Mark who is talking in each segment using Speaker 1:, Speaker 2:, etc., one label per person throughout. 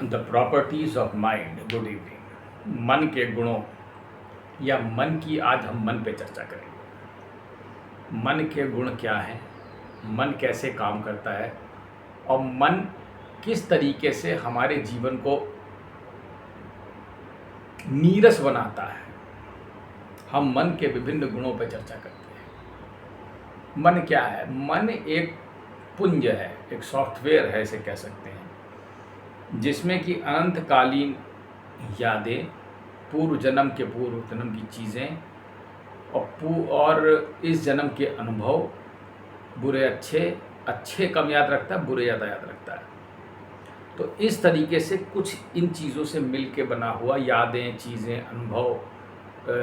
Speaker 1: The properties of mind. Good evening. मन के गुणों या मन की आज हम मन पे चर्चा करेंगे। मन के गुण क्या हैं, मन कैसे काम करता है और मन किस तरीके से हमारे जीवन को नीरस बनाता है। हम मन के विभिन्न गुणों पर चर्चा करते हैं। मन क्या है? मन एक पुंज है, एक सॉफ्टवेयर है, इसे कह सकते हैं, जिसमें कि अनंतकालीन यादें, पूर्व जन्म की चीज़ें और इस जन्म के अनुभव, बुरे अच्छे कम याद रखता है, बुरे ज़्यादा याद रखता है। तो इस तरीके से कुछ इन चीज़ों से मिल के बना हुआ यादें, चीज़ें, अनुभव,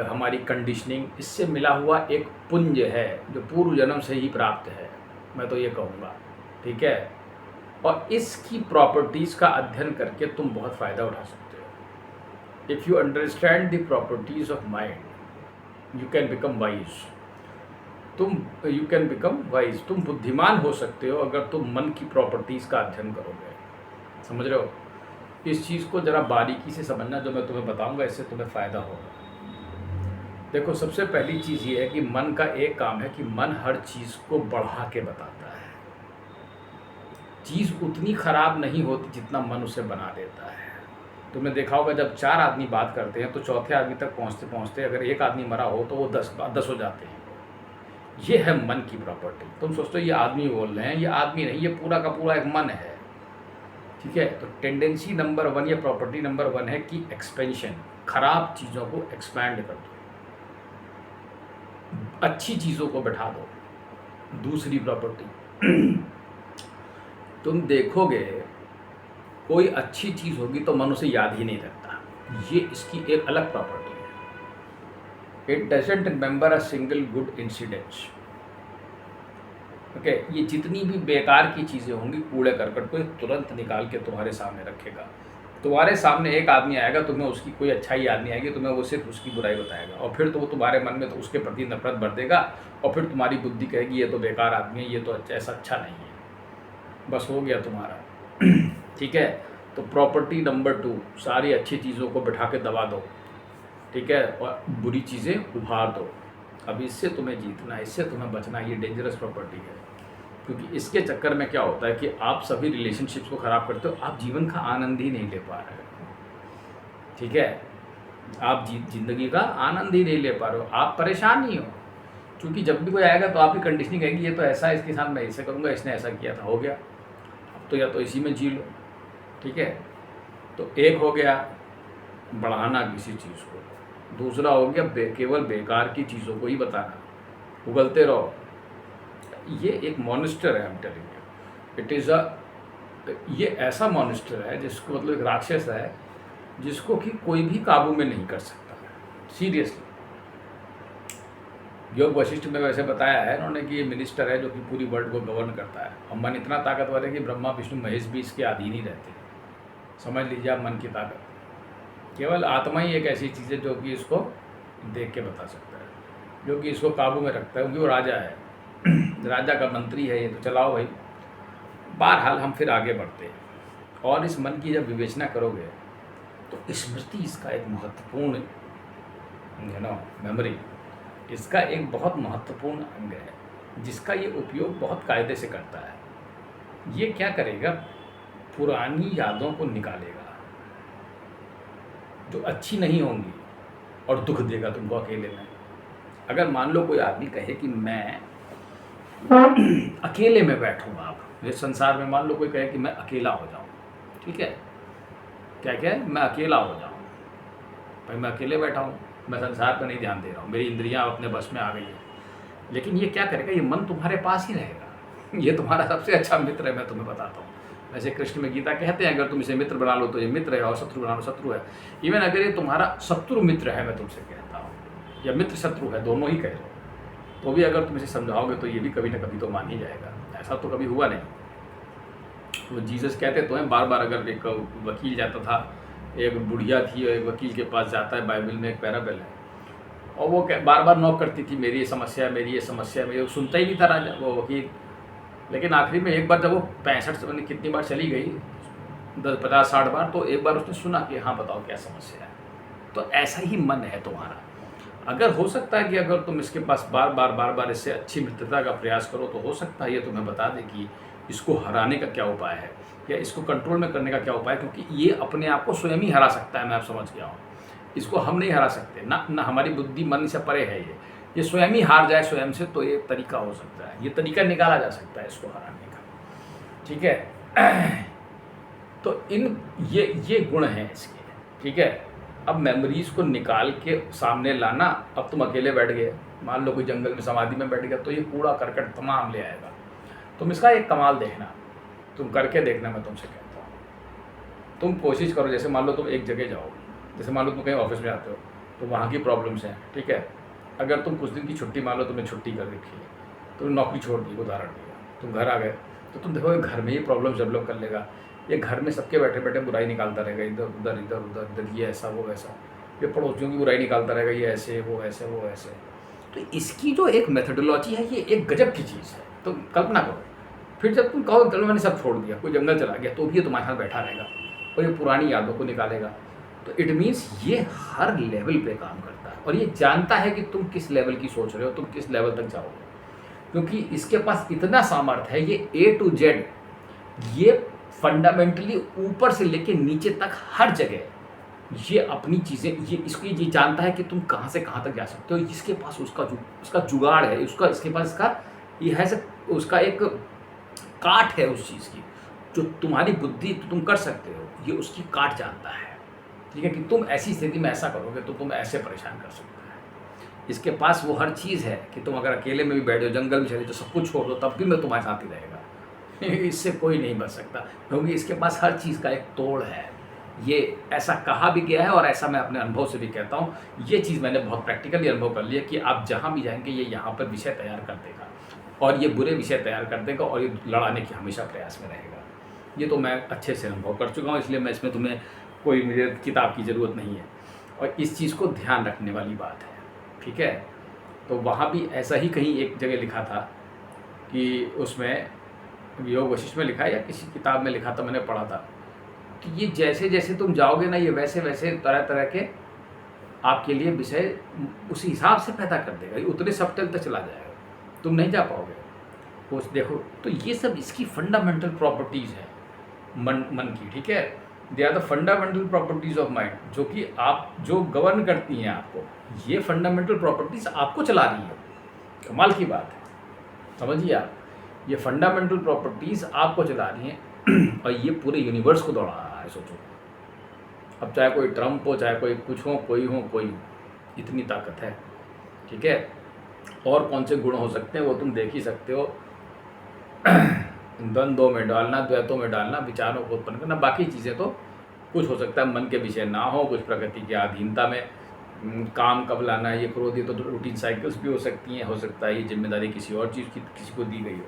Speaker 1: हमारी कंडीशनिंग, इससे मिला हुआ एक पुंज है जो पूर्व जन्म से ही प्राप्त है, मैं तो ये कहूँगा। ठीक है। और इसकी प्रॉपर्टीज़ का अध्ययन करके तुम बहुत फ़ायदा उठा सकते हो। If you understand the properties of mind you can become wise. तुम बुद्धिमान हो सकते हो अगर तुम मन की प्रॉपर्टीज़ का अध्ययन करोगे। समझ रहे हो? इस चीज़ को ज़रा बारीकी से समझना, जो मैं तुम्हें बताऊंगा, इससे तुम्हें फ़ायदा होगा। देखो, सबसे पहली चीज़ ये है कि मन का एक काम है कि मन हर चीज़ को बढ़ा के बताता है। चीज़ उतनी ख़राब नहीं होती जितना मन उसे बना देता है। तुमने देखा होगा, जब 4 आदमी बात करते हैं तो चौथे आदमी तक पहुँचते पहुँचते अगर एक आदमी मरा हो तो वो 10 हो जाते हैं। ये है मन की प्रॉपर्टी। तुम सोचते हो ये आदमी बोल रहे हैं, ये आदमी नहीं, ये पूरा का पूरा एक मन है। ठीक है। तो टेंडेंसी नंबर 1 या प्रॉपर्टी नंबर 1 है कि एक्सपेंशन, खराब चीज़ों को एक्सपैंड कर दो, अच्छी चीज़ों को बैठा दो। दूसरी प्रॉपर्टी, तुम देखोगे कोई अच्छी चीज़ होगी तो मन उसे याद ही नहीं रखता। ये इसकी एक अलग प्रॉपर्टी है। It doesn't remember a single good incidents. Okay. ये जितनी भी बेकार की चीज़ें होंगी, कूड़े करकट को तुरंत निकाल के तुम्हारे सामने रखेगा। तुम्हारे सामने एक आदमी आएगा, तुम्हें उसकी कोई अच्छाई याद नहीं आएगी, तुम्हें वो सिर्फ उसकी बुराई बताएगा, और फिर तो वो तुम्हारे मन में तो उसके प्रति नफरत भर देगा, और फिर तुम्हारी बुद्धि कहेगी ये तो बेकार आदमी है, ये तो ऐसा अच्छा नहीं है। बस हो गया तुम्हारा। ठीक है। तो प्रॉपर्टी नंबर 2, सारी अच्छी चीज़ों को बिठा के दबा दो। ठीक है। और बुरी चीज़ें उभार दो। अब इससे तुम्हें जीतना, इससे तुम्हें बचना, ये डेंजरस प्रॉपर्टी है। क्योंकि इसके चक्कर में क्या होता है कि आप सभी रिलेशनशिप्स को ख़राब करते हो, आप जीवन का आनंद ही नहीं ले पा रहे हो। ठीक है। आप जिंदगी का आनंद ही नहीं ले पा रहे हो, आप परेशान ही हो। क्योंकि जब भी कोई आएगा तो आपकी कंडीशनिंग कहेगी ये तो ऐसा है, इसके साथ मैं ऐसे करूँगा, इसने ऐसा किया था, हो गया, अब तो या तो इसी में जी लो। ठीक है। तो एक हो गया बढ़ाना किसी चीज़ को, दूसरा हो गया केवल बेकार की चीज़ों को ही बताना, उगलते रहो। ये एक मॉन्स्टर है, I am telling you. It is ये ऐसा मॉन्स्टर है जिसको, मतलब एक राक्षस है जिसको कि कोई भी काबू में नहीं कर सकता। सीरियसली। योग वशिष्ठ में वैसे बताया है इन्होंने कि ये मिनिस्टर है जो कि पूरी वर्ल्ड को गवर्न करता है, और मन इतना ताकतवर है कि ब्रह्मा विष्णु महेश भी इसके अधीन ही रहते हैं। समझ लीजिए आप मन की ताकत। केवल आत्मा ही एक ऐसी चीज़ है जो कि इसको देख के बता सकता है, जो कि इसको काबू में रखता है, क्योंकि वो राजा है। राजा का मंत्री है ये, तो चलाओ भाई। बहरहाल हम फिर आगे बढ़ते हैं, और इस मन की जब विवेचना करोगे तो स्मृति इसका एक महत्वपूर्ण, मेमोरी इसका एक बहुत महत्वपूर्ण अंग है, जिसका ये उपयोग बहुत कायदे से करता है। ये क्या करेगा? पुरानी यादों को निकालेगा जो अच्छी नहीं होंगी, और दुख देगा तुमको अकेले में। अगर मान लो कोई आदमी कहे कि मैं अकेले में बैठूंगा, आप इस संसार में मान लो कोई कहे कि मैं अकेला हो जाऊं। ठीक है। क्या क्या है? मैं अकेला हो जाऊं। भाई मैं अकेले बैठा हूं, मैं संसार पर नहीं ध्यान दे रहा हूं, मेरी इंद्रियां अपने बस में आ गई है। लेकिन ये क्या करेगा? ये मन तुम्हारे पास ही रहेगा। ये तुम्हारा सबसे अच्छा मित्र है, मैं तुम्हें बताता हूँ। वैसे कृष्ण में गीता कहते हैं अगर तुम इसे मित्र बना लो तो ये मित्र है, और शत्रु बना लो शत्रु है। इवन अगर ये तुम्हारा शत्रु मित्र है, मैं तुमसे कहता हूँ, या मित्र शत्रु है, दोनों ही कह लो, तो भी अगर तुम इसे समझाओगे तो ये भी कभी ना कभी तो मान ही जाएगा। ऐसा तो कभी हुआ नहीं। वो जीसस कहते तो हैं, बार बार अगर एक वकील जाता था, एक बुढ़िया थी और एक वकील के पास जाता है, बाइबल में एक पैराबल है, और वो बार बार नॉक करती थी, मेरी ये समस्या, मेरी ये समस्या, मेरी, सुनता ही नहीं था राजा वो वकील। लेकिन आखिरी में एक बार जब वो 65 कितनी बार चली गई, 50-60 बार, तो एक बार उसने सुना कि हाँ बताओ क्या समस्या है। तो ऐसा ही मन है तुम्हारा। अगर हो सकता है कि अगर तुम इसके पास बार बार इससे अच्छी मित्रता का प्रयास करो, तो हो सकता है ये तुम्हें बता दे कि इसको हराने का क्या उपाय है या इसको कंट्रोल में करने का क्या उपाय है, क्योंकि ये अपने आप को स्वयं ही हरा सकता है। मैं आप समझ गया हूँ, इसको हम नहीं हरा सकते ना हमारी बुद्धि मन से परे है। ये स्वयं ही हार जाए स्वयं से, तो ये तरीका हो सकता है, ये तरीका निकाला जा सकता है इसको हराने का। ठीक है। तो ये गुण हैं इसके। ठीक है। अब मेमोरीज को निकाल के सामने लाना, अब तुम अकेले बैठ गए, मान लो कोई जंगल में समाधि में बैठ गया, तो ये कूड़ा करकट तमाम ले आएगा। तुम इसका एक कमाल देखना, तुम करके देखना, मैं तुमसे कहता हूँ। तुम कोशिश करो, जैसे मान लो तुम एक जगह जाओ, जैसे मान लो तुम कहीं ऑफिस में आते हो, तो वहाँ की प्रॉब्लम्स हैं। ठीक है। अगर तुम कुछ दिन की छुट्टी, मान लो तुमने छुट्टी कर रखी है, तुमने नौकरी छोड़ दी, उदाहरण दिया, तुम घर आ गए, तो तुम देखोगे घर में ही प्रॉब्लम डेवलप कर लेगा। ये घर में सबके बैठे बैठे बुराई निकालता रहेगा, इधर उधर इधर उधर इधर, ये ऐसा वो वैसा, ये पड़ोसियों की बुराई निकालता रहेगा, ये ऐसे वो ऐसे वो ऐसे। तो इसकी जो एक मेथोडोलॉजी है, ये एक गजब की चीज़ है। तो कल्पना करो, फिर जब तुम कहो चलो मैंने सब छोड़ दिया, कोई जंगल चला गया, तो भी ये तुम्हारे साथ बैठा रहेगा और ये पुरानी यादों को निकालेगा। तो इट मीन्स ये हर लेवल पे काम करता है और ये जानता है कि तुम किस लेवल की सोच रहे हो, तुम किस लेवल तक जाओगे, क्योंकि इसके पास इतना सामर्थ्य है। ये A to Z, ये फंडामेंटली ऊपर से लेके नीचे तक हर जगह ये अपनी चीज़ें, ये जानता है कि तुम कहाँ से कहाँ तक जा सकते हो। इसके पास उसका जुगाड़ है, इसके पास ये है, उसका एक काट है उस चीज़ की, जो तुम्हारी बुद्धि तुम कर सकते हो, ये उसकी काट जानता है। ठीक है, कि तुम ऐसी स्थिति में ऐसा करोगे तो तुम ऐसे परेशान कर सकते हो। इसके पास वो हर चीज़ है कि तुम अगर अकेले में भी बैठे हो, जंगल में चले जाओ, सब कुछ छोड़ दो, तब भी मैं तुम्हारे साथ ही रहेगा। इससे कोई नहीं बच सकता, क्योंकि इसके पास हर चीज़ का एक तोड़ है। ये ऐसा कहा भी गया है और ऐसा मैं अपने अनुभव से भी कहता हूँ। ये चीज़ मैंने बहुत प्रैक्टिकली अनुभव कर लिया कि आप जहाँ भी जाएंगे, ये यहाँ पर विषय तैयार कर देगा और ये बुरे विषय तैयार कर देगा और ये लड़ाने की हमेशा प्रयास में रहेगा। ये तो मैं अच्छे से अनुभव कर चुका हूँ, इसलिए मैं इसमें तुम्हें कोई मुझे किताब की ज़रूरत नहीं है। और इस चीज़ को ध्यान रखने वाली बात है। ठीक है। तो वहाँ भी ऐसा ही कहीं एक जगह लिखा था कि उसमें योग वशिष्ठ में लिखा है या किसी किताब में लिखा था, मैंने पढ़ा था कि ये जैसे जैसे तुम जाओगे ना, ये वैसे वैसे तरह तरह के आपके लिए विषय उसी हिसाब से पैदा कर देगा, ये उतने सब्टल तक चला जाएगा, तुम नहीं जा पाओगे। कुछ देखो, तो ये सब इसकी फंडामेंटल प्रॉपर्टीज़ है मन की। ठीक है। They are the fundamental properties of mind, जो कि आप जो गवर्न करती हैं आपको। ये फंडामेंटल प्रॉपर्टीज़ आपको चला रही है। कमाल की बात है, समझिए आप, ये फंडामेंटल प्रॉपर्टीज़ आपको चला रही हैं और ये पूरे यूनिवर्स को दौड़ा रहा है। सोचो, अब चाहे कोई ट्रम्प हो, चाहे कोई कुछ हो, कोई हो, इतनी ताकत है। ठीक है। और कौन से गुण हो सकते हैं वो तुम देख ही सकते हो। द्वंद्वों में डालना, द्वैतों में डालना, विचारों को उत्पन्न करना, बाकी चीज़ें तो कुछ हो सकता है मन के विषय ना हो, कुछ प्रकृति की अधीनता में काम कब लाना है, ये क्रोध, ये तो रूटीन साइकिल्स भी हो सकती हैं, हो सकता है ये जिम्मेदारी किसी और चीज़ की किसी को दी गई हो।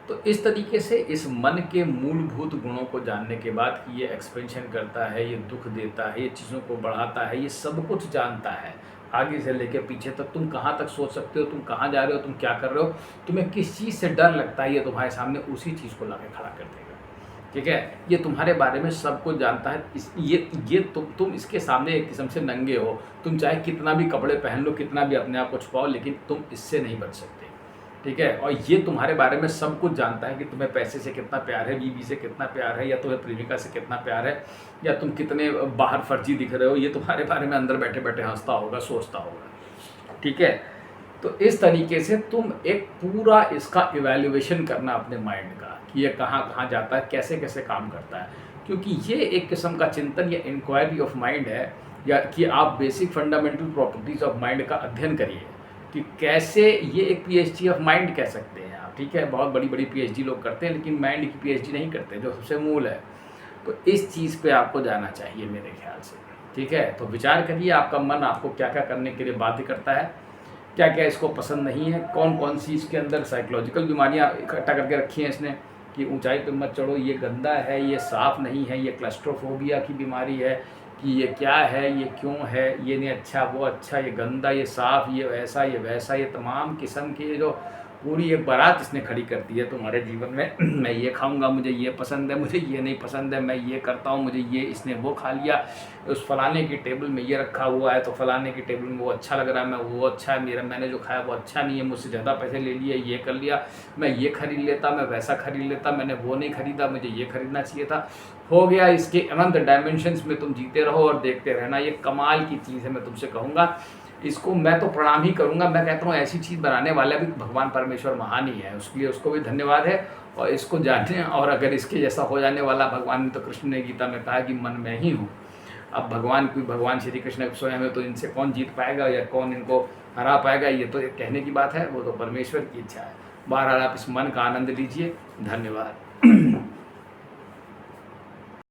Speaker 1: तो इस तरीके से इस मन के मूलभूत गुणों को जानने के बाद कि ये एक्सपेंशन करता है, ये दुख देता है, ये चीज़ों को बढ़ाता है, ये सब कुछ जानता है, आगे से लेकर पीछे तक तुम कहाँ तक सोच सकते हो, तुम कहाँ जा रहे हो, तुम क्या कर रहे हो, तुम्हें किस चीज़ से डर लगता है, ये तुम्हारे सामने उसी चीज़ को लाके खड़ा कर देगा। ठीक है। ये तुम्हारे बारे में सब कुछ जानता है। ये तुम इसके सामने एक किस्म से नंगे हो। तुम चाहे कितना भी कपड़े पहन लो, कितना भी अपने आप को छुपाओ, लेकिन तुम इससे नहीं बच सकते। ठीक है। और ये तुम्हारे बारे में सब कुछ जानता है कि तुम्हें पैसे से कितना प्यार है, बीवी से कितना प्यार है, या तुम्हें प्रेमिका से कितना प्यार है, या तुम कितने बाहर फर्जी दिख रहे हो, ये तुम्हारे बारे में अंदर बैठे बैठे हंसता होगा, सोचता होगा। ठीक है। तो इस तरीके से तुम एक पूरा इसका इवैल्यूएशन करना अपने माइंड का कि ये कहाँ कहाँ जाता है, कैसे कैसे काम करता है, क्योंकि ये एक किस्म का चिंतन या इंक्वायरी ऑफ माइंड है, या कि आप basic fundamental properties of mind का अध्ययन करिए कि कैसे ये एक PhD ऑफ माइंड कह सकते हैं आप। ठीक है। बहुत बड़ी बड़ी PhD लोग करते हैं, लेकिन माइंड की PhD नहीं करते, जो सबसे मूल है। तो इस चीज़ पे आपको जाना चाहिए मेरे ख्याल से। ठीक है। तो विचार करिए, आपका मन आपको क्या क्या करने के लिए बाध्य करता है, क्या क्या इसको पसंद नहीं है, कौन कौन सी इसके अंदर साइकोलॉजिकल बीमारियाँ इकट्ठा करके रखी हैं इसने कि ऊंचाई पे मत चढ़ो, ये गंदा है, ये साफ़ नहीं है, ये क्लस्ट्रोफोबिया की बीमारी है, कि ये क्या है, ये क्यों है, ये नहीं अच्छा, वो अच्छा, ये गंदा, ये साफ़, ये ऐसा, ये वैसा, ये तमाम किस्म के जो पूरी एक बारात इसने खड़ी कर दी है तुम्हारे जीवन में। मैं ये खाऊंगा, मुझे ये पसंद है, मुझे ये नहीं पसंद है, मैं ये करता हूँ, मुझे ये इसने वो खा लिया, उस फलाने की टेबल में ये रखा हुआ है तो फलाने की टेबल में वो अच्छा लग रहा है, मैं वो अच्छा है, मैंने जो खाया वो अच्छा नहीं है, मुझसे ज़्यादा पैसे ले लिए, ये कर लिया, मैं ये खरीद लेता, मैं वैसा खरीद लेता, मैंने वो नहीं खरीदा, मुझे ये खरीदना चाहिए था। हो गया। इसके अनंत डायमेंशंस में तुम जीते रहो और देखते रहना। ये कमाल की चीज़ है, मैं तुमसे कहूँगा इसको मैं तो प्रणाम ही करूँगा। मैं कहता हूँ ऐसी चीज़ बनाने वाला भी भगवान परमेश्वर महान ही है, उसके लिए उसको भी धन्यवाद है। और इसको जानने, और अगर इसके जैसा हो जाने वाला, भगवान ने तो कृष्ण ने गीता में कहा कि मन में ही हूँ। अब भगवान श्री कृष्ण स्वयं है, तो इनसे कौन जीत पाएगा या कौन इनको हरा पाएगा, ये तो एक कहने की बात है, वो तो परमेश्वर की इच्छा है। बहरहाल आप इस मन का आनंद लीजिए। धन्यवाद।